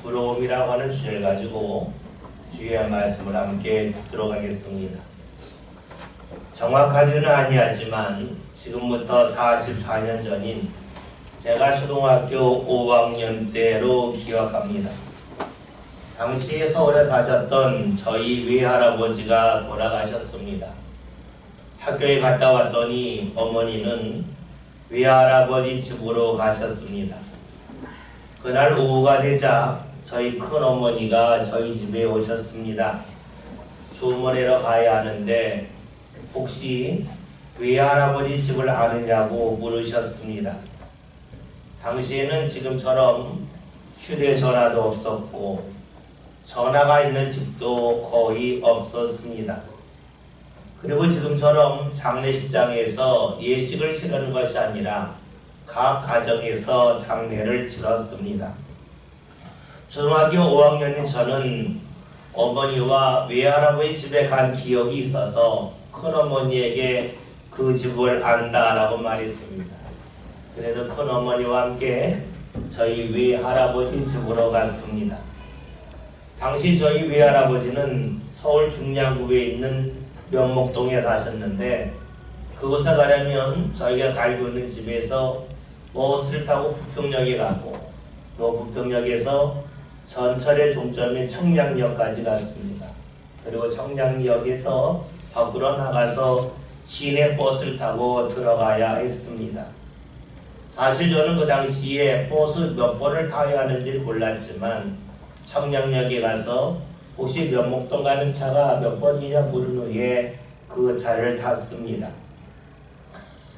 부러움이라고 하는 주제를 가지고 주의 말씀을 함께 듣도록 하겠습니다. 정확하지는 아니하지만 지금부터 44년 전인 제가 초등학교 5학년 때로 기억합니다. 당시 서울에 사셨던 저희 외할아버지가 돌아가셨습니다. 학교에 갔다 왔더니 어머니는 외할아버지 집으로 가셨습니다. 그날 오후가 되자 저희 큰어머니가 저희 집에 오셨습니다. 주문하러 가야 하는데 혹시 외할아버지 집을 아느냐고 물으셨습니다. 당시에는 지금처럼 휴대전화도 없었고 전화가 있는 집도 거의 없었습니다. 그리고 지금처럼 장례식장에서 예식을 치르는 것이 아니라 각 가정에서 장례를 치렀습니다. 초등학교 5학년인 저는 어머니와 외할아버지 집에 간 기억이 있어서 큰어머니에게 그 집을 안다라고 말했습니다. 그래서 큰어머니와 함께 저희 외할아버지 집으로 갔습니다. 당시 저희 외할아버지는 서울 중량구에 있는 면목동에 사셨는데 그곳에 가려면 저희가 살고 있는 집에서 버스를 타고 부평역에 갔고 또 부평역에서 전철의 종점인 청량역까지 갔습니다. 그리고 청량역에서 밖으로 나가서 시내 버스를 타고 들어가야 했습니다. 사실 저는 그 당시에 버스 몇 번을 타야 하는지 몰랐지만 청량역에 가서 혹시 면목동 가는 차가 몇 번이냐 물은 후에 그 차를 탔습니다.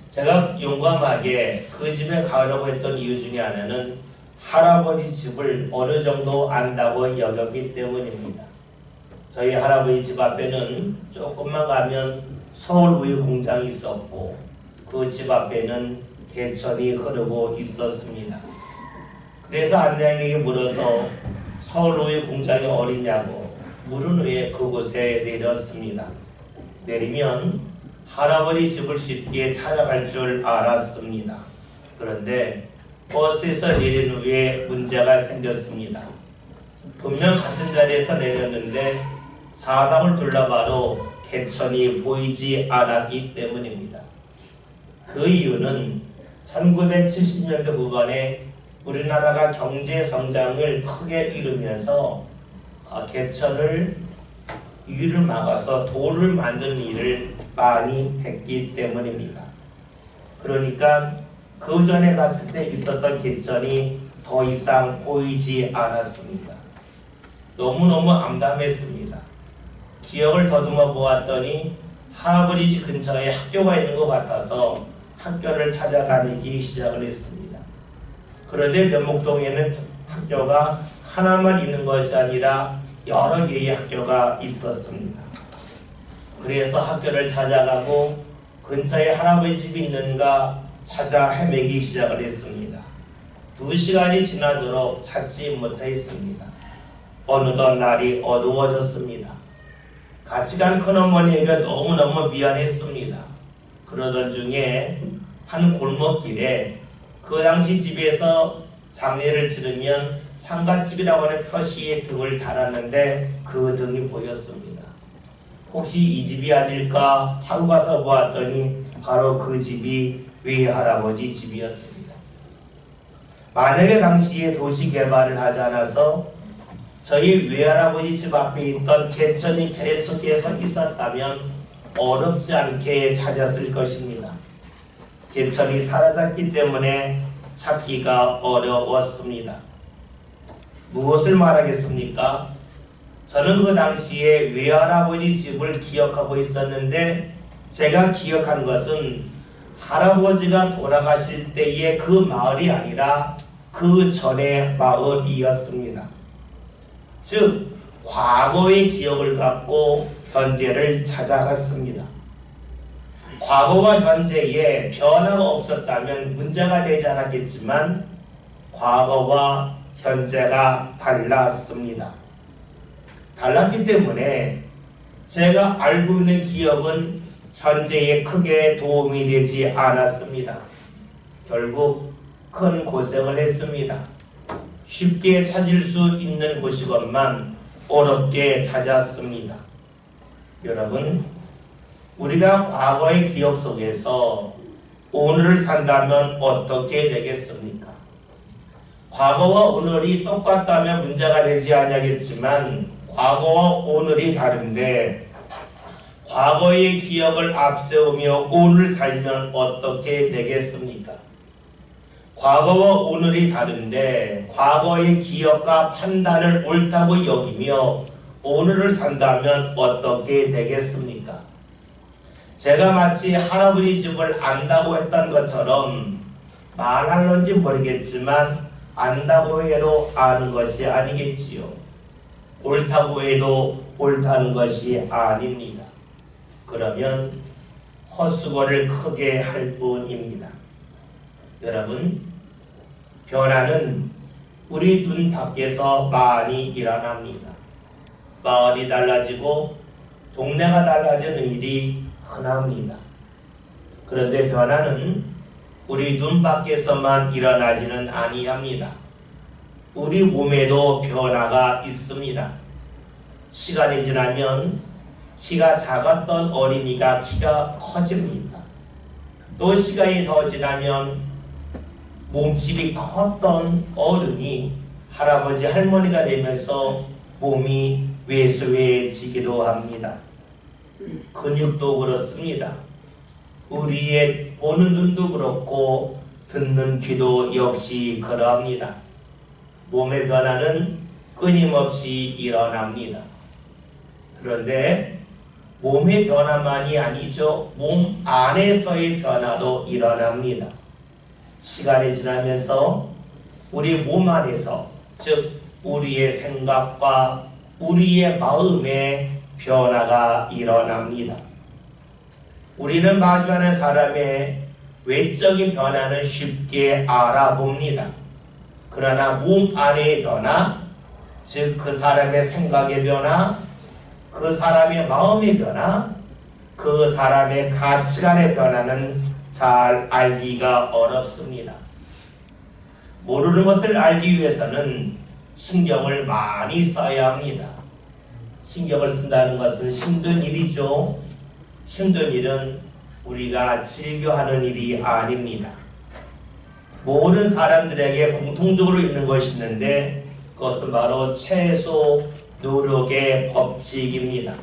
제가 용감하게 그 집에 가려고 했던 이유 중에 하나는 할아버지 집을 어느 정도 안다고 여겼기 때문입니다. 저희 할아버지 집 앞에는 조금만 가면 서울우유 공장이 있었고 그 집 앞에는 개천이 흐르고 있었습니다. 그래서 안내양에게 물어서 서울우유 공장이 어디냐고 물은 후에 그곳에 내렸습니다. 내리면 할아버지 집을 쉽게 찾아갈 줄 알았습니다. 그런데 버스에서 내린 후에 문제가 생겼습니다. 분명 같은 자리에서 내렸는데 사방을 둘러봐도 개천이 보이지 않았기 때문입니다. 그 이유는 1970년대 후반에 우리나라가 경제 성장을 크게 이루면서 개천을 위를 막아서 돌을 만드는 일을 많이 했기 때문입니다. 그러니까 그 전에 갔을 때 있었던 개천이 더 이상 보이지 않았습니다. 너무너무 암담했습니다. 기억을 더듬어 보았더니 할아버지 집 근처에 학교가 있는 것 같아서 학교를 찾아다니기 시작을 했습니다. 그런데 면목동에는 학교가 하나만 있는 것이 아니라 여러 개의 학교가 있었습니다. 그래서 학교를 찾아가고 근처에 할아버지 집이 있는가 찾아 헤매기 시작을 했습니다. 2시간이 지나도록 찾지 못했습니다. 어느덧 날이 어두워졌습니다. 같이 간 큰어머니에게 너무너무 미안했습니다. 그러던 중에 한 골목길에 그 당시 집에서 장례를 치르면 상가집이라고 하는 표시의 등을 달았는데 그 등이 보였습니다. 혹시 이 집이 아닐까 하고 가서 보았더니 바로 그 집이 외할아버지 집이었습니다. 만약에 당시에 도시 개발을 하지 않아서 저희 외할아버지 집 앞에 있던 개천이 계속해서 있었다면 어렵지 않게 찾았을 것입니다. 개천이 사라졌기 때문에 찾기가 어려웠습니다. 무엇을 말하겠습니까? 저는 그 당시에 외할아버지 집을 기억하고 있었는데 제가 기억한 것은 할아버지가 돌아가실 때의 그 마을이 아니라 그 전의 마을이었습니다. 즉 과거의 기억을 갖고 현재를 찾아갔습니다. 과거와 현재에 변화가 없었다면 문제가 되지 않았겠지만 과거와 현재가 달랐습니다. 달랐기 때문에 제가 알고 있는 기억은 현재에 크게 도움이 되지 않았습니다. 결국 큰 고생을 했습니다. 쉽게 찾을 수 있는 곳이건만 어렵게 찾았습니다. 여러분, 우리가 과거의 기억 속에서 오늘을 산다면 어떻게 되겠습니까? 과거와 오늘이 똑같다면 문제가 되지 않겠지만 과거와 오늘이 다른데 과거의 기억을 앞세우며 오늘 살면 어떻게 되겠습니까? 과거와 오늘이 다른데 과거의 기억과 판단을 옳다고 여기며 오늘을 산다면 어떻게 되겠습니까? 제가 마치 할아버지 집을 안다고 했던 것처럼 말할런지 모르겠지만 안다고 해도 아는 것이 아니겠지요. 옳다고 해도 옳다는 것이 아닙니다. 그러면 헛수고를 크게 할 뿐입니다. 여러분, 변화는 우리 눈 밖에서 많이 일어납니다. 마을이 달라지고 동네가 달라지는 일이 흔합니다. 그런데 변화는 우리 눈 밖에서만 일어나지는 아니합니다. 우리 몸에도 변화가 있습니다. 시간이 지나면 키가 작았던 어린이가 키가 커집니다. 또 시간이 더 지나면 몸집이 컸던 어른이 할아버지 할머니가 되면서 몸이 왜소해지기도 합니다. 근육도 그렇습니다. 우리의 보는 눈도 그렇고 듣는 귀도 역시 그러합니다. 몸의 변화는 끊임없이 일어납니다. 그런데 몸의 변화만이 아니죠. 몸 안에서의 변화도 일어납니다. 시간이 지나면서 우리 몸 안에서, 즉 우리의 생각과 우리의 마음에 변화가 일어납니다. 우리는 마주하는 사람의 외적인 변화는 쉽게 알아봅니다. 그러나 몸 안의 변화, 즉 그 사람의 생각의 변화, 그 사람의 마음의 변화, 그 사람의 가치관의 변화는 잘 알기가 어렵습니다. 모르는 것을 알기 위해서는 신경을 많이 써야 합니다. 신경을 쓴다는 것은 힘든 일이죠. 힘든 일은 우리가 즐겨하는 일이 아닙니다. 모든 사람들에게 공통적으로 있는 것이 있는데 그것은 바로 최소 노력의 법칙입니다.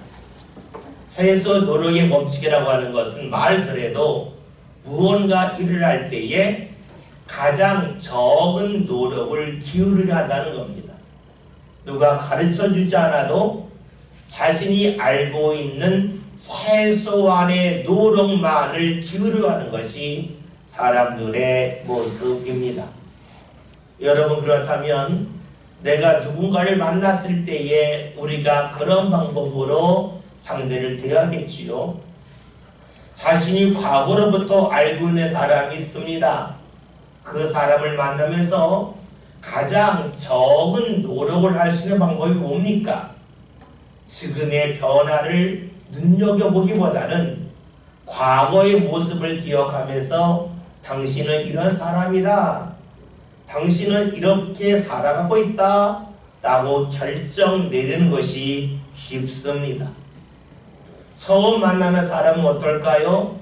최소 노력의 법칙이라고 하는 것은 말 그대로 무언가 일을 할 때에 가장 적은 노력을 기울이려 한다는 겁니다. 누가 가르쳐주지 않아도 자신이 알고 있는 최소한의 노력만을 기울여 하는 것이 사람들의 모습입니다. 여러분, 그렇다면 내가 누군가를 만났을 때에 우리가 그런 방법으로 상대를 대하겠지요. 자신이 과거로부터 알고 있는 사람이 있습니다. 그 사람을 만나면서 가장 적은 노력을 할 수 있는 방법이 뭡니까? 지금의 변화를 눈여겨보기보다는 과거의 모습을 기억하면서 당신은 이런 사람이다, 당신은 이렇게 살아가고 있다 라고 결정 내리는 것이 쉽습니다. 처음 만나는 사람은 어떨까요?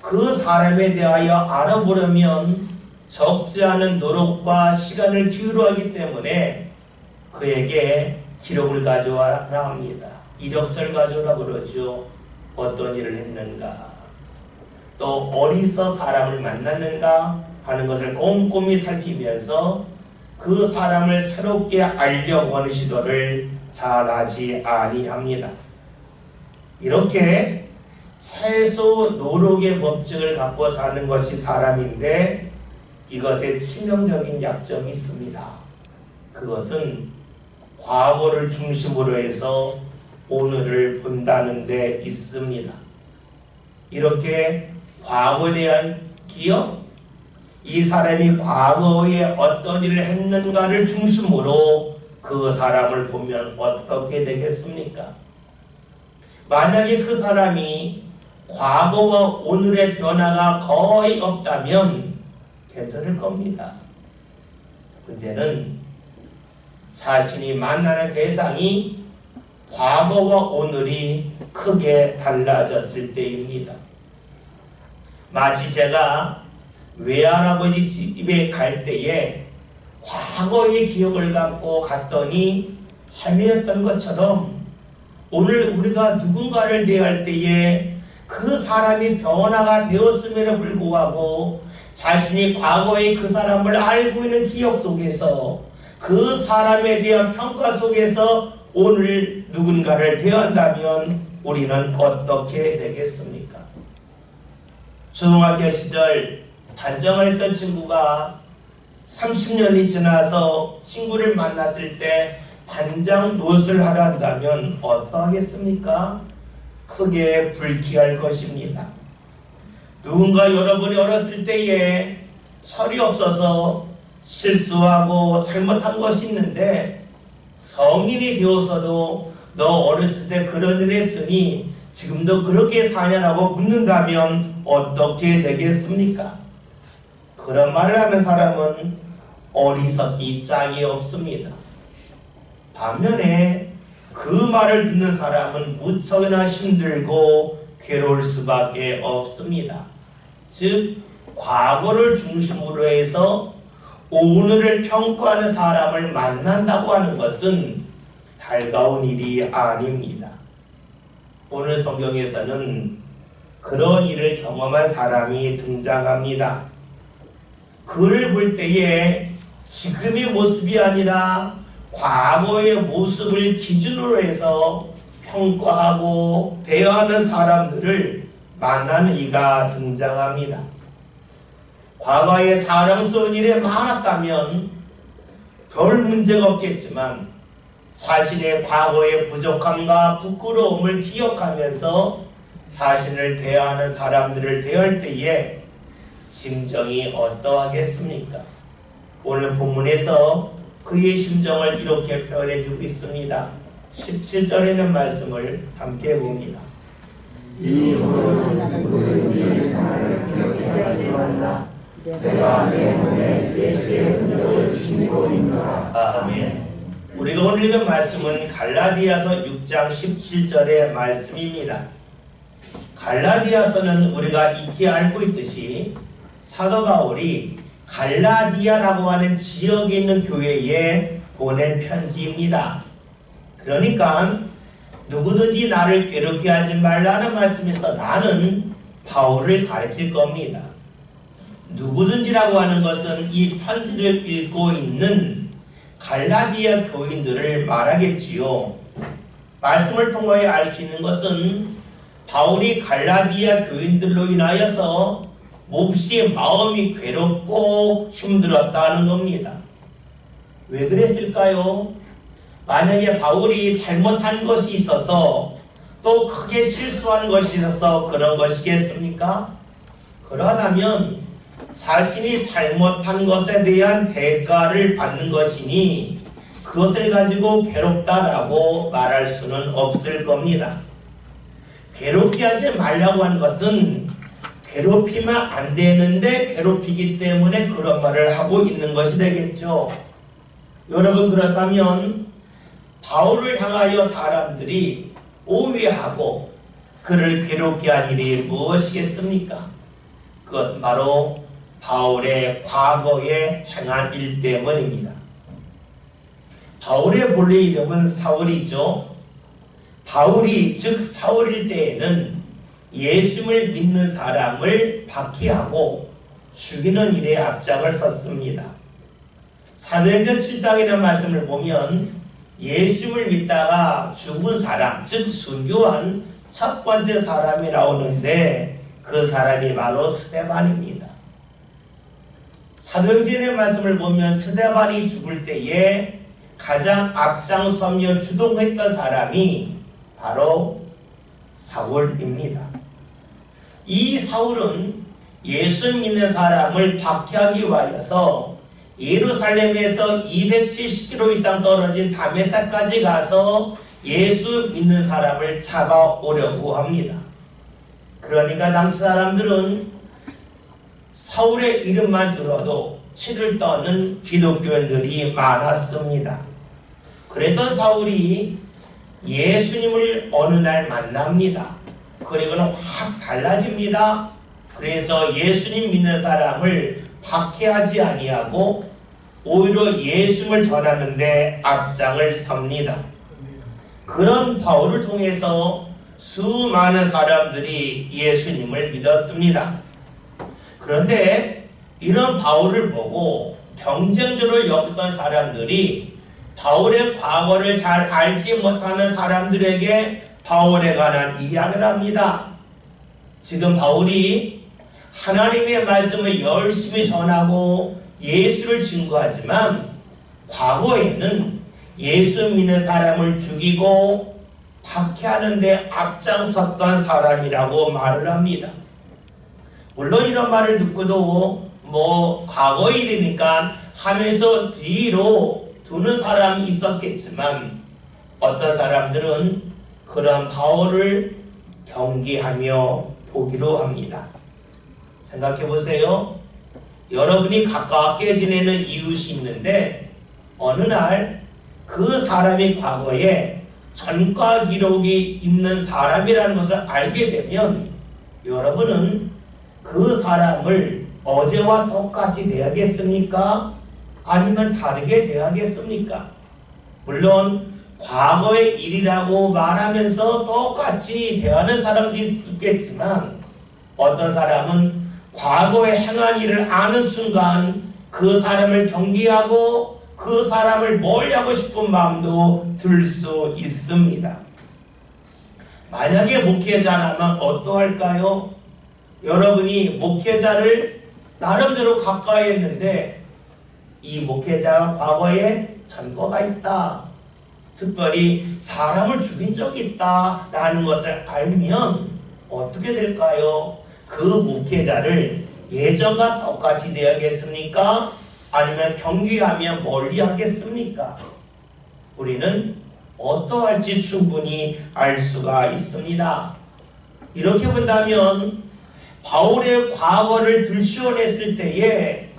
그 사람에 대하여 알아보려면 적지 않은 노력과 시간을 기울여야 하기 때문에 그에게 기록을 가져와라 합니다. 이력서를 가져오라 그러죠. 어떤 일을 했는가, 또 어디서 사람을 만났는가 하는 것을 꼼꼼히 살피면서 그 사람을 새롭게 알려고 하는 시도를 잘하지 아니합니다. 이렇게 최소 노력의 법칙을 갖고 사는 것이 사람인데 이것에 치명적인 약점이 있습니다. 그것은 과거를 중심으로 해서 오늘을 본다는 데 있습니다. 이렇게 과거에 대한 기억, 이 사람이 과거에 어떤 일을 했는가를 중심으로 그 사람을 보면 어떻게 되겠습니까? 만약에 그 사람이 과거와 오늘의 변화가 거의 없다면 괜찮을 겁니다. 문제는 자신이 만나는 대상이 과거와 오늘이 크게 달라졌을 때입니다. 마치 제가 외할아버지 집에 갈 때에 과거의 기억을 갖고 갔더니 헤매였던 것처럼 오늘 우리가 누군가를 대할 때에 그 사람이 변화가 되었음에도 불구하고 자신이 과거의 그 사람을 알고 있는 기억 속에서 그 사람에 대한 평가 속에서 오늘 누군가를 대한다면 우리는 어떻게 되겠습니까? 초등학교 시절 반장을 했던 친구가 30년이 지나서 친구를 만났을 때 반장 노릇을 하려 한다면 어떠하겠습니까? 크게 불쾌할 것입니다. 누군가 여러분이 어렸을 때에 철이 없어서 실수하고 잘못한 것이 있는데 성인이 되어서도 너 어렸을 때 그런 일을 했으니 지금도 그렇게 사냐라고 묻는다면 어떻게 되겠습니까? 그런 말을 하는 사람은 어리석기 짝이 없습니다. 반면에 그 말을 듣는 사람은 무척이나 힘들고 괴로울 수밖에 없습니다. 즉 과거를 중심으로 해서 오늘을 평가하는 사람을 만난다고 하는 것은 달가운 일이 아닙니다. 오늘 성경에서는 그런 일을 경험한 사람이 등장합니다. 그를 볼 때에 지금의 모습이 아니라 과거의 모습을 기준으로 해서 평가하고 대하는 사람들을 만나는 이가 등장합니다. 과거에 자랑스러운 일이 많았다면 별 문제가 없겠지만 자신의 과거의 부족함과 부끄러움을 기억하면서 자신을 대하는 사람들을 대할 때에 심정이 어떠하겠습니까? 오늘 본문에서 그의 심정을 이렇게 표현해주고 있습니다. 17절에는 말씀을 함께 봅니다. 이후로는 그의 자를 기억해 하지 말라. 내가 내 몸에 예수의 흔적을 지니고 있노라. 아멘. 우리가 오늘 읽은 말씀은 갈라디아서 6장 17절의 말씀입니다. 갈라디아서는 우리가 익히 알고 있듯이 사도 바울이 갈라디아라고 하는 지역에 있는 교회에 보낸 편지입니다. 그러니까 누구든지 나를 괴롭게 하지 말라는 말씀에서 나는 바울을 가리킬 겁니다. 누구든지라고 하는 것은 이 편지를 읽고 있는 갈라디아 교인들을 말하겠지요. 말씀을 통하여 알 수 있는 것은 바울이 갈라디아 교인들로 인하여서 몹시 마음이 괴롭고 힘들었다는 겁니다. 왜 그랬을까요? 만약에 바울이 잘못한 것이 있어서 또 크게 실수한 것이 있어서 그런 것이겠습니까? 그러다면 자신이 잘못한 것에 대한 대가를 받는 것이니 그것을 가지고 괴롭다라고 말할 수는 없을 겁니다. 괴롭게 하지 말라고 하는 것은 괴롭히면 안 되는데 괴롭히기 때문에 그런 말을 하고 있는 것이 되겠죠. 여러분, 그렇다면 바울을 향하여 사람들이 오해하고 그를 괴롭게 한 일이 무엇이겠습니까? 그것은 바로 바울의 과거에 행한 일 때문입니다. 바울의 본래 이름은 사울이죠. 바울이 즉 사울일 때에는 예수를 믿는 사람을 박해하고 죽이는 일에 앞장을 섰습니다. 사도행전 7장이라는 말씀을 보면 예수를 믿다가 죽은 사람, 즉 순교한 첫 번째 사람이 나오는데 그 사람이 바로 스데반입니다. 사도행전의 말씀을 보면 스데반이 죽을 때에 가장 앞장서며 주동했던 사람이 바로 사울입니다. 이 사울은 예수 믿는 사람을 박해하기 위하여서 예루살렘에서 270km 이상 떨어진 다메섹까지 가서 예수 믿는 사람을 잡아오려고 합니다. 그러니까 당시 사람들은 사울의 이름만 들어도 치를 떠는 기독교인들이 많았습니다. 그랬던 사울이 예수님을 어느 날 만납니다. 그리고는 확 달라집니다. 그래서 예수님 믿는 사람을 박해하지 아니하고 오히려 예수님을 전하는데 앞장을 섭니다. 그런 바울을 통해서 수많은 사람들이 예수님을 믿었습니다. 그런데 이런 바울을 보고 경쟁적으로 여겼던 사람들이 바울의 과거를 잘 알지 못하는 사람들에게 바울에 관한 이야기를 합니다. 지금 바울이 하나님의 말씀을 열심히 전하고 예수를 증거하지만 과거에는 예수 믿는 사람을 죽이고 박해하는 데 앞장섰던 사람이라고 말을 합니다. 물론 이런 말을 듣고도 과거 일이니까 하면서 뒤로 두는 사람이 있었겠지만 어떤 사람들은 그런 바울을 경계하며 보기로 합니다. 생각해 보세요. 여러분이 가깝게 지내는 이웃이 있는데 어느 날 그 사람이 과거에 전과 기록이 있는 사람이라는 것을 알게 되면 여러분은 그 사람을 어제와 똑같이 대하겠습니까? 아니면 다르게 대하겠습니까? 물론 과거의 일이라고 말하면서 똑같이 대하는 사람도 있겠지만 어떤 사람은 과거에 행한 일을 아는 순간 그 사람을 경계하고 그 사람을 멀리하고 싶은 마음도 들 수 있습니다. 만약에 목회자라면 어떠할까요? 여러분이 목회자를 나름대로 가까이 했는데 이 목회자가 과거에 전과가 있다, 특별히 사람을 죽인 적이 있다 라는 것을 알면 어떻게 될까요? 그 목회자를 예전과 똑같이 대하겠습니까? 아니면 경계하며 멀리 하겠습니까? 우리는 어떠할지 충분히 알 수가 있습니다. 이렇게 본다면 바울의 과거를 들추어냈을 때에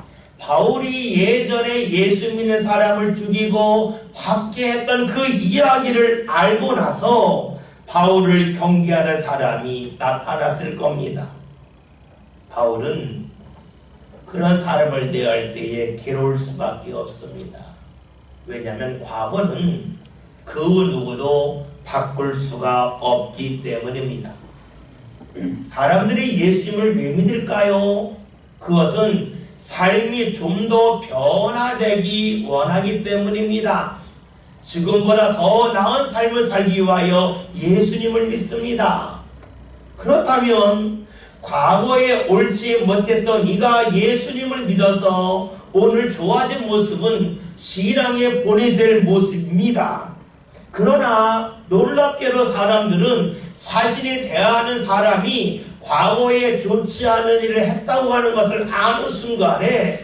바울이 예전에 예수 믿는 사람을 죽이고 박해했던 그 이야기를 알고 나서 바울을 경계하는 사람이 나타났을 겁니다. 바울은 그런 사람을 대할 때에 괴로울 수밖에 없습니다. 왜냐하면 과거는 그 누구도 바꿀 수가 없기 때문입니다. 사람들이 예수님을 왜 믿을까요? 그것은 삶이 좀 더 변화되기 원하기 때문입니다. 지금보다 더 나은 삶을 살기 위하여 예수님을 믿습니다. 그렇다면 과거에 옳지 못했던 네가 예수님을 믿어서 오늘 좋아진 모습은 신앙에 본해될 모습입니다. 그러나 놀랍게도 사람들은 자신이 대하는 사람이 과거에 좋지 않은 일을 했다고 하는 것을 아는 순간에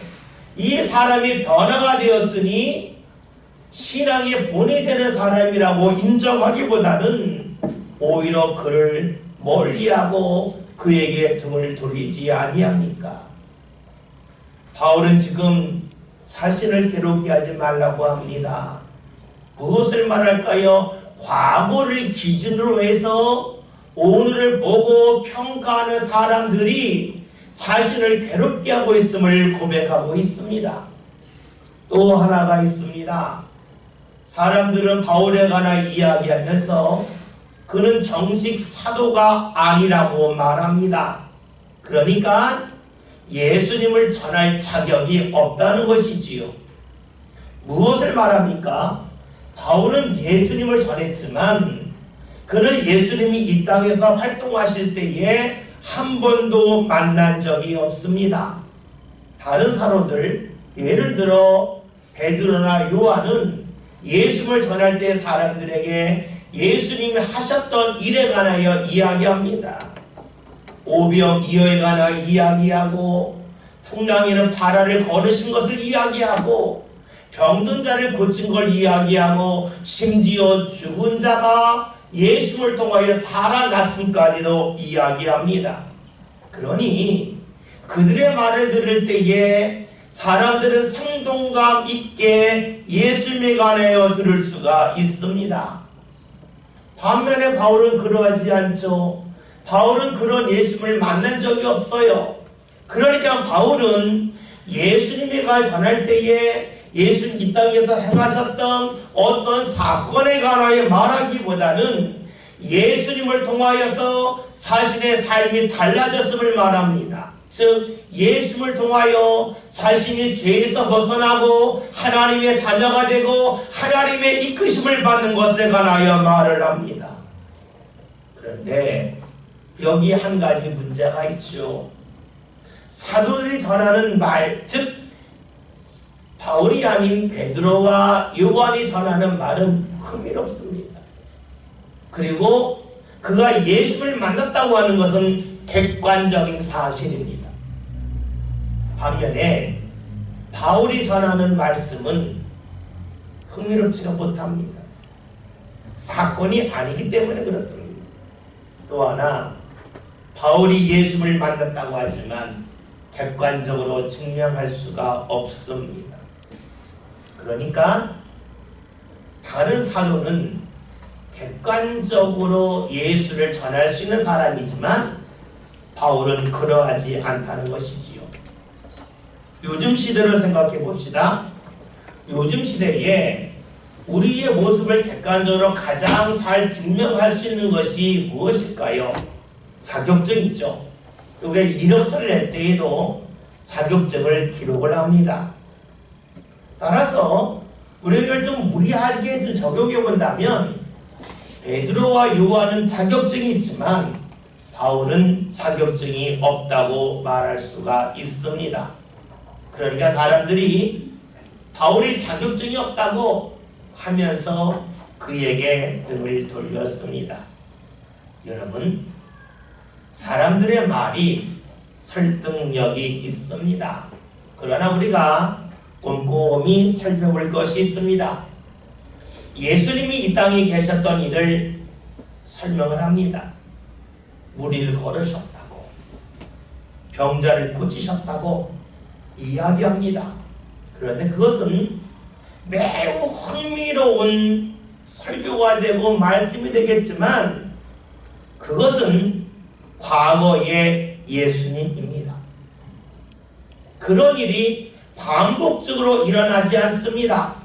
이 사람이 변화가 되었으니 신앙에 본해되는 사람이라고 인정하기보다는 오히려 그를 멀리하고 그에게 등을 돌리지 아니합니까? 바울은 지금 자신을 괴롭게 하지 말라고 합니다. 무엇을 말할까요? 과거를 기준으로 해서 오늘을 보고 평가하는 사람들이 자신을 괴롭게 하고 있음을 고백하고 있습니다. 또 하나가 있습니다. 사람들은 바울에 관한 이야기하면서 그는 정식 사도가 아니라고 말합니다. 그러니까 예수님을 전할 자격이 없다는 것이지요. 무엇을 말합니까? 바울은 예수님을 전했지만 그는 예수님이 이 땅에서 활동하실 때에 한 번도 만난 적이 없습니다. 다른 사도들, 예를 들어 베드로나 요한은 예수님을 전할 때 사람들에게 예수님이 하셨던 일에 관하여 이야기합니다. 오병이어에 관하여 이야기하고 풍랑에는 바다를 걸으신 것을 이야기하고 병든 자를 고친 걸 이야기하고 심지어 죽은 자가 예수를 통하여 살아났음까지도 이야기합니다. 그러니 그들의 말을 들을 때에 사람들은 생동감 있게 예수님에 관하여 들을 수가 있습니다. 반면에 바울은 그러하지 않죠. 바울은 그런 예수님을 만난 적이 없어요. 그러니까 바울은 예수님에 관해 전할 때에 예수님 이 땅에서 행하셨던 어떤 사건에 관하여 말하기보다는 예수님을 통하여서 자신의 삶이 달라졌음을 말합니다. 즉 예수님을 통하여 자신이 죄에서 벗어나고 하나님의 자녀가 되고 하나님의 이끄심을 받는 것에 관하여 말을 합니다. 그런데 여기 한 가지 문제가 있죠. 사도들이 전하는 말, 즉 바울이 아닌 베드로와 요한이 전하는 말은 흥미롭습니다. 그리고 그가 예수를 만났다고 하는 것은 객관적인 사실입니다. 반면에 바울이 전하는 말씀은 흥미롭지가 못합니다. 사건이 아니기 때문에 그렇습니다. 또 하나 바울이 예수를 만났다고 하지만 객관적으로 증명할 수가 없습니다. 그러니까 다른 사도는 객관적으로 예수를 전할 수 있는 사람이지만 바울은 그러하지 않다는 것이지요. 요즘 시대를 생각해 봅시다. 요즘 시대에 우리의 모습을 객관적으로 가장 잘 증명할 수 있는 것이 무엇일까요? 자격증이죠. 우리가 이력서를 낼 때에도 자격증을 기록을 합니다. 따라서 우리를 좀 무리하게 좀 적용해 본다면 베드로와 요한은 자격증이 있지만 바울은 자격증이 없다고 말할 수가 있습니다. 그러니까 사람들이 바울이 자격증이 없다고 하면서 그에게 등을 돌렸습니다. 여러분, 사람들의 말이 설득력이 있습니다. 그러나 우리가 꼼꼼히 살펴볼 것이 있습니다. 예수님이 이 땅에 계셨던 일을 설명을 합니다. 무리를 걸으셨다고, 병자를 고치셨다고 이야기합니다. 그런데 그것은 매우 흥미로운 설교가 되고 말씀이 되겠지만 그것은 과거의 예수님입니다. 그런 일이 반복적으로 일어나지 않습니다.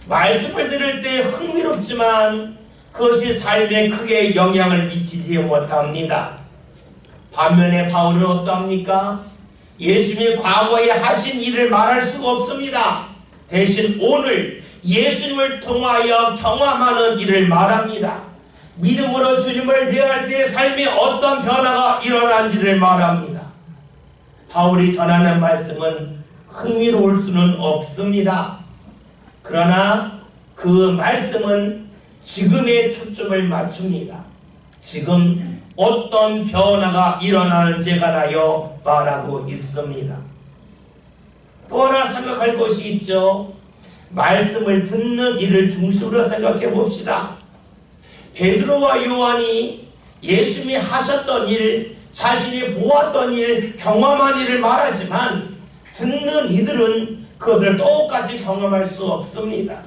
말씀을 들을 때 흥미롭지만 그것이 삶에 크게 영향을 미치지 못합니다. 반면에 바울은 어떠합니까? 예수님이 과거에 하신 일을 말할 수가 없습니다. 대신 오늘 예수님을 통하여 경험하는 일을 말합니다. 믿음으로 주님을 대할 때 삶에 어떤 변화가 일어난지를 말합니다. 바울이 전하는 말씀은 흥미로울 수는 없습니다. 그러나 그 말씀은 지금의 초점을 맞춥니다. 지금 어떤 변화가 일어나는지에 관하여 말하고 있습니다. 또 하나 생각할 것이 있죠. 말씀을 듣는 이를 중심으로 생각해 봅시다. 베드로와 요한이 예수님이 하셨던 일, 자신이 보았던 일, 경험한 일을 말하지만 듣는 이들은 그것을 똑같이 경험할 수 없습니다.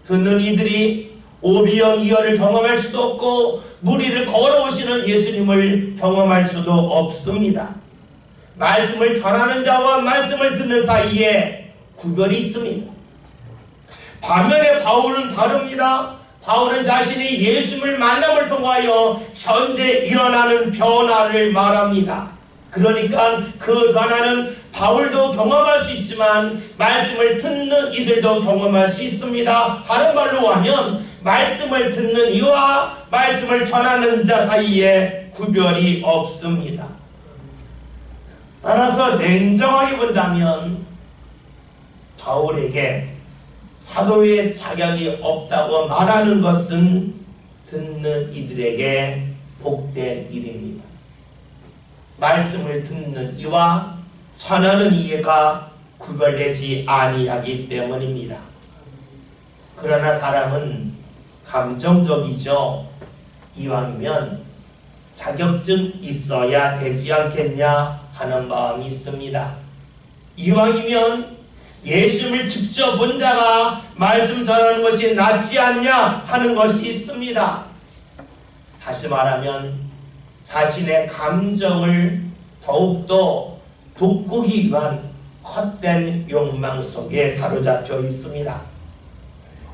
듣는 이들이 오비영이어를 경험할 수도 없고 무리를 걸어오시는 예수님을 경험할 수도 없습니다. 말씀을 전하는 자와 말씀을 듣는 사이에 구별이 있습니다. 반면에 바울은 다릅니다. 바울은 자신이 예수님을 만남을 통하여 현재 일어나는 변화를 말합니다. 그러니까 그 변화는 바울도 경험할 수 있지만 말씀을 듣는 이들도 경험할 수 있습니다. 다른 말로 하면 말씀을 듣는 이와 말씀을 전하는 자 사이에 구별이 없습니다. 따라서 냉정하게 본다면 바울에게 사도의 자격이 없다고 말하는 것은 듣는 이들에게 복된 일입니다. 말씀을 듣는 이와 전하는 이가 구별되지 아니하기 때문입니다. 그러나 사람은 감정적이죠. 이왕이면 자격증 있어야 되지 않겠냐 하는 마음이 있습니다. 이왕이면 예수님을 직접 본 자가 말씀 전하는 것이 낫지 않냐 하는 것이 있습니다. 다시 말하면 자신의 감정을 더욱더 돋구기 위한 헛된 욕망 속에 사로잡혀 있습니다.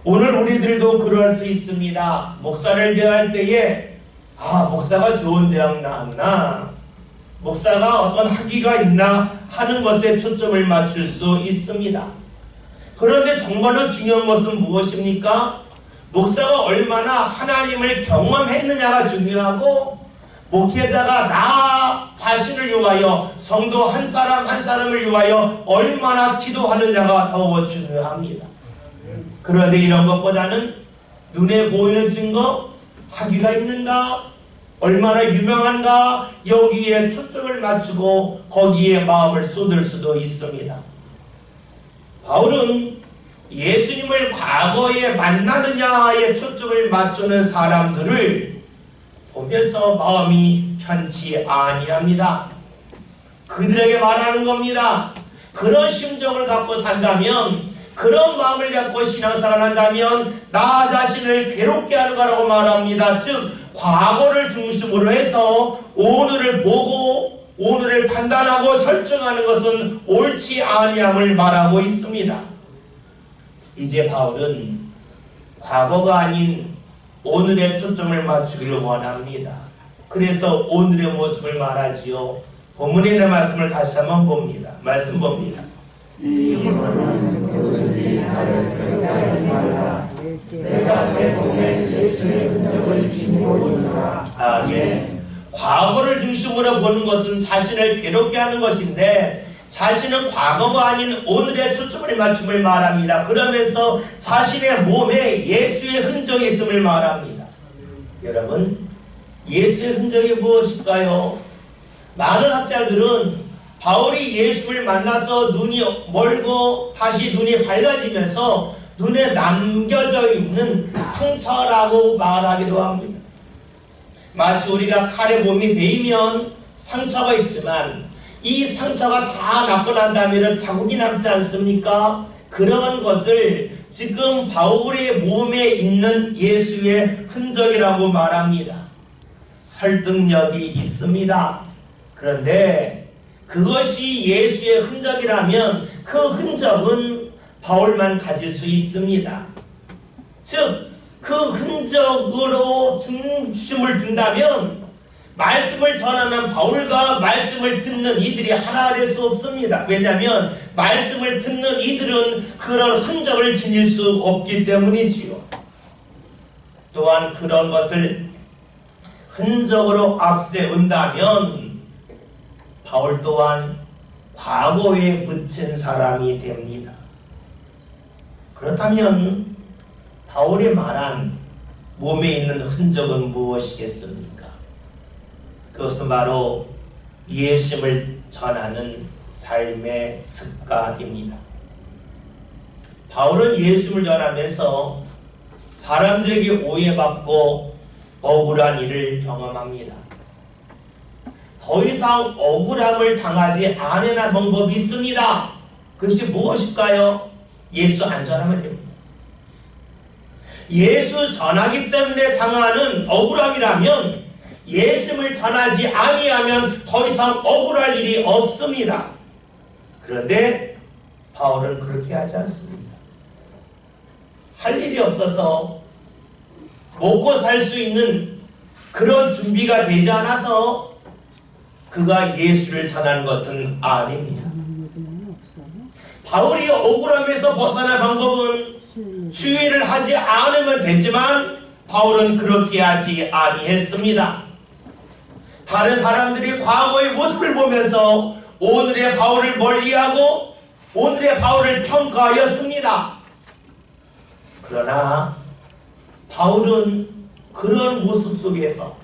오늘 우리들도 그럴 수 있습니다. 목사를 대할 때에 목사가 좋은 대학 나왔나, 목사가 어떤 학위가 있나 하는 것에 초점을 맞출 수 있습니다. 그런데 정말로 중요한 것은 무엇입니까? 목사가 얼마나 하나님을 경험했느냐가 중요하고, 목회자가 나 자신을 위하여, 성도 한 사람 한 사람을 위하여 얼마나 기도하느냐가 더욱 중요합니다. 그런데 이런 것보다는 눈에 보이는 증거, 학위가 있는가, 얼마나 유명한가, 여기에 초점을 맞추고 거기에 마음을 쏟을 수도 있습니다. 바울은 예수님을 과거에 만나느냐에 초점을 맞추는 사람들을 보면서 마음이 편치 아니합니다. 그들에게 말하는 겁니다. 그런 심정을 갖고 산다면, 그런 마음을 갖고 신앙생활을 한다면 나 자신을 괴롭게 하는 거라고 말합니다. 즉 과거를 중심으로 해서 오늘을 보고 오늘을 판단하고 결정하는 것은 옳지 아니함을 말하고 있습니다. 이제 바울은 과거가 아닌 오늘의 초점을 맞추기를 원합니다. 그래서 오늘의 모습을 말하지요. 본문에 있는 말씀을 다시 한번 봅니다. 말씀 봅니다. 이 힘은 누구든지 나를 괴롭게 하지 말라. 내가 내 몸에 예수의 흔적을 지니고 있노라. 아멘. 과거를 중심으로 보는 것은 자신을 괴롭게 하는 것인데, 자신은 과거가 아닌 오늘의 초점을 맞춤을 말합니다. 그러면서 자신의 몸에 예수의 흔적이 있음을 말합니다. 여러분, 예수의 흔적이 무엇일까요? 많은 학자들은 바울이 예수를 만나서 눈이 멀고 다시 눈이 밝아지면서 눈에 남겨져 있는 상처라고 말하기도 합니다. 마치 우리가 칼에 몸이 베이면 상처가 있지만 이 상처가 다 낫고 난 다음에는 자국이 남지 않습니까? 그런 것을 지금 바울의 몸에 있는 예수의 흔적이라고 말합니다. 설득력이 있습니다. 그런데 그것이 예수의 흔적이라면 그 흔적은 바울만 가질 수 있습니다. 즉 그 흔적으로 중심을 둔다면 말씀을 전하는 바울과 말씀을 듣는 이들이 하나 될 수 없습니다. 왜냐하면 말씀을 듣는 이들은 그런 흔적을 지닐 수 없기 때문이지요. 또한 그런 것을 흔적으로 앞세운다면 바울 또한 과거에 묻힌 사람이 됩니다. 그렇다면 바울이 말한 몸에 있는 흔적은 무엇이겠습니까? 그것은 바로 예수님을 전하는 삶의 습관입니다. 바울은 예수님을 전하면서 사람들에게 오해받고 억울한 일을 경험합니다. 더 이상 억울함을 당하지 않으려는 방법이 있습니다. 그것이 무엇일까요? 예수 안 전하면 됩니다. 예수 전하기 때문에 당하는 억울함이라면 예수를 전하지 아니하면 더 이상 억울할 일이 없습니다. 그런데 바울은 그렇게 하지 않습니다. 할 일이 없어서 먹고 살 수 있는 그런 준비가 되지 않아서 그가 예수를 전하는 것은 아닙니다. 바울이 억울함에서 벗어날 방법은 주의를 하지 않으면 되지만 바울은 그렇게 하지 아니했습니다. 다른 사람들이 과거의 모습을 보면서 오늘의 바울을 멀리하고 오늘의 바울을 평가하였습니다. 그러나 바울은 그런 모습 속에서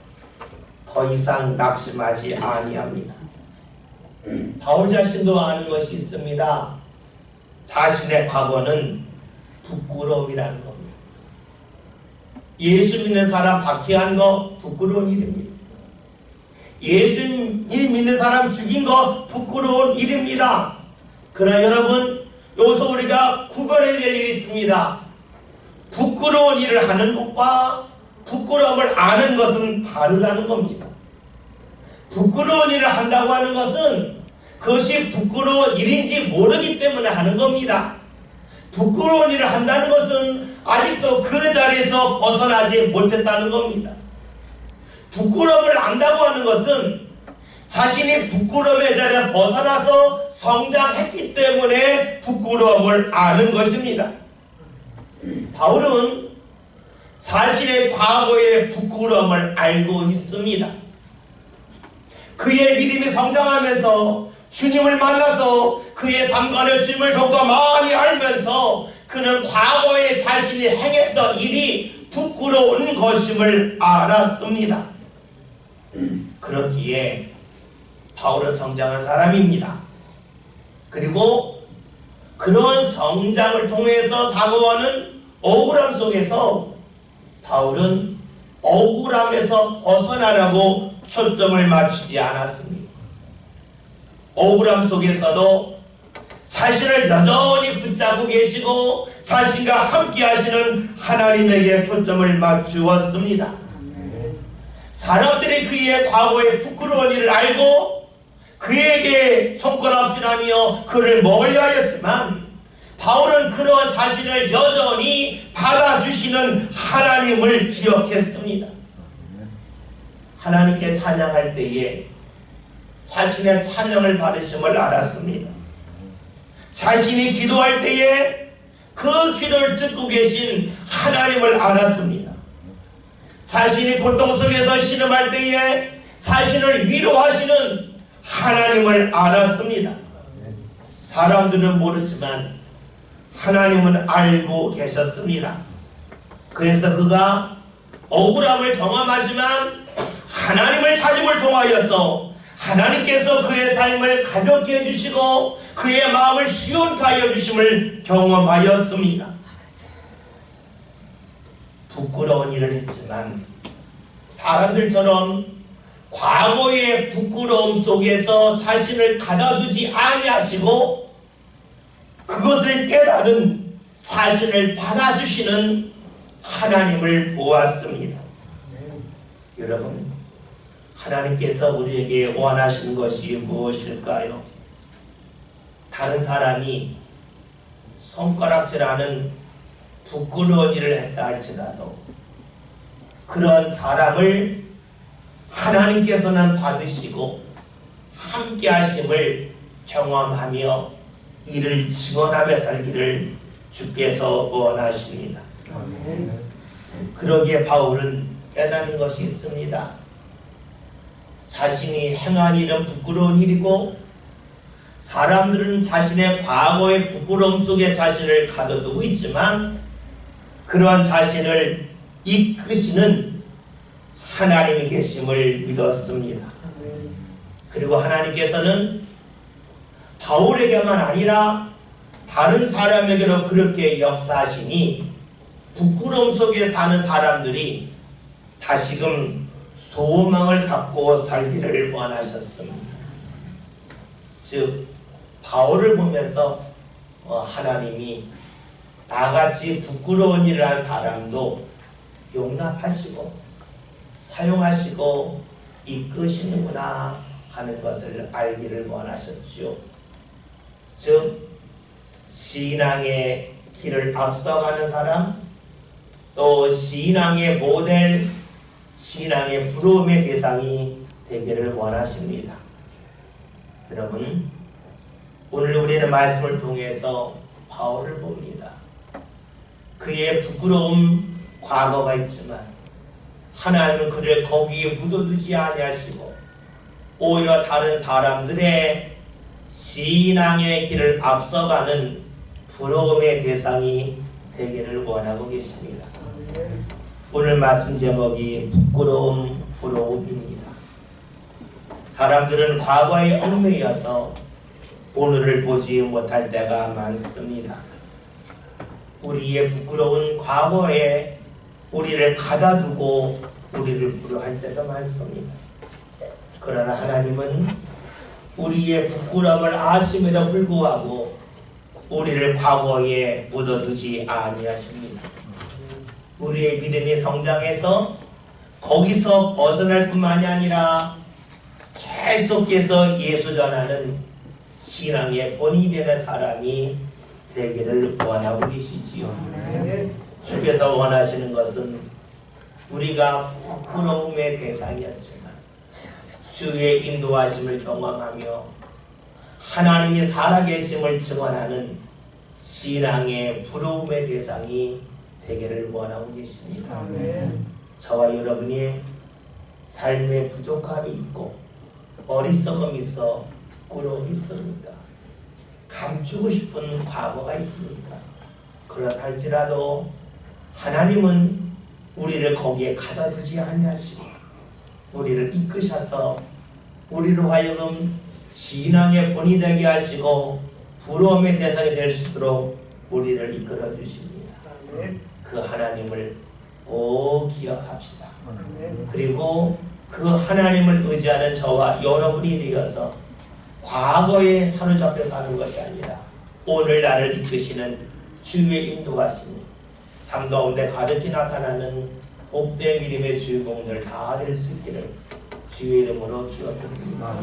더 이상 낙심하지 아니합니다. 바울 자신도 아는 것이 있습니다. 자신의 과거는 부끄러움이라는 겁니다. 예수 믿는 사람 박해한 거 부끄러운 일입니다. 예수 믿는 사람 죽인 거 부끄러운 일입니다. 그러나 여러분, 여기서 우리가 구별해야 될 일이 있습니다. 부끄러운 일을 하는 것과 부끄러움을 아는 것은 다르다는 겁니다. 부끄러운 일을 한다고 하는 것은 그것이 부끄러운 일인지 모르기 때문에 하는 겁니다. 부끄러운 일을 한다는 것은 아직도 그 자리에서 벗어나지 못했다는 겁니다. 부끄러움을 안다고 하는 것은 자신이 부끄러움의 자리에 벗어나서 성장했기 때문에 부끄러움을 아는 것입니다. 바울은 자신의 과거의 부끄러움을 알고 있습니다. 그의 믿음이 성장하면서 주님을 만나서 그의 삶과의 주님을 더욱더 많이 알면서 그는 과거에 자신이 행했던 일이 부끄러운 것임을 알았습니다. 그렇기에 바울은 성장한 사람입니다. 그리고 그러한 성장을 통해서 다가오는 억울함 속에서 바울은 억울함에서 벗어나려고 초점을 맞추지 않았습니다. 억울함 속에서도 자신을 여전히 붙잡고 계시고 자신과 함께 하시는 하나님에게 초점을 맞추었습니다. 사람들이 그의 과거의 부끄러운 일을 알고 그에게 손가락질하며 그를 멀리하였지만 바울은 그러한 자신을 여전히 받아주시는 하나님을 기억했습니다. 하나님께 찬양할 때에 자신의 찬양을 받으심을 알았습니다. 자신이 기도할 때에 그 기도를 듣고 계신 하나님을 알았습니다. 자신이 고통 속에서 신음할 때에 자신을 위로하시는 하나님을 알았습니다. 사람들은 모르지만 하나님은 알고 계셨습니다. 그래서 그가 억울함을 경험하지만 하나님을 찾음을 통하여서 하나님께서 그의 삶을 가볍게 해주시고 그의 마음을 시원케 하여 주심을 경험하였습니다. 부끄러운 일을 했지만 사람들처럼 과거의 부끄러움 속에서 자신을 가둬두지 아니하시고 그것을 깨달은 자신을 받아주시는 하나님을 보았습니다. 여러분, 하나님께서 우리에게 원하시는 것이 무엇일까요? 다른 사람이 손가락질하는 부끄러운 일을 했다 할지라도 그런 사람을 하나님께서는 받으시고 함께 하심을 경험하며 이를 증언하며 살기를 주께서 원하십니다. 그러기에 바울은 깨닫는 것이 있습니다. 자신이 행한 일은 부끄러운 일이고 사람들은 자신의 과거의 부끄러움 속에 자신을 가둬두고 있지만 그러한 자신을 이끄시는 하나님이 계심을 믿었습니다. 그리고 하나님께서는 바울에게만 아니라 다른 사람에게도 그렇게 역사하시니 부끄러움 속에 사는 사람들이 다시금 소망을 갖고 살기를 원하셨습니다. 즉 바울을 보면서 하나님이 나같이 부끄러운 일을 한 사람도 용납하시고 사용하시고 이끄시는구나 하는 것을 알기를 원하셨죠. 즉 신앙의 길을 앞서가는 사람, 또 신앙의 모델, 신앙의 부러움의 대상이 되기를 원하십니다. 여러분, 오늘 우리는 말씀을 통해서 바울을 봅니다. 그의 부끄러움 과거가 있지만 하나님은 그를 거기에 묻어두지 아니하시고 오히려 다른 사람들의 신앙의 길을 앞서가는 부러움의 대상이 되기를 원하고 계십니다. 오늘 말씀 제목이 부끄러움, 부러움입니다. 사람들은 과거에 얽매여서 오늘을 보지 못할 때가 많습니다. 우리의 부끄러운 과거에 우리를 가다두고 우리를 부러워할 때도 많습니다. 그러나 하나님은 우리의 부끄러움을 아심에도 불구하고 우리를 과거에 묻어두지 아니하십니다. 우리의 믿음이 성장해서 거기서 벗어날 뿐만이 아니라 계속해서 예수 전하는 신앙의 본이 되는 사람이 되기를 원하고 계시지요. 주께서 원하시는 것은 우리가 부끄러움의 대상이었지만 주의 인도하심을 경험하며 하나님이 살아계심을 증언하는 신앙의 부러움의 대상이 되기를 원하고 계십니다. 저와 여러분이 삶에 부족함이 있고 어리석음이 있어 부끄러움이 있습니까? 감추고 싶은 과거가 있습니까? 그렇다 할지라도 하나님은 우리를 거기에 가둬두지 아니하시고 우리를 이끄셔서 우리로 하여금 신앙의 본이 되게 하시고 부러움의 대상이 될 수 있도록 우리를 이끌어 주십니다. 그 하나님을 꼭 기억합시다. 그리고 그 하나님을 의지하는 저와 여러분이 되어서 과거에 사로잡혀 사는 것이 아니라 오늘 나를 이끄시는 주의 인도하심이 삶 가운데 가득히 나타나는 복된 믿음의 주인공들 다 될 수 있기를 주의 이름으로 기원드립니다.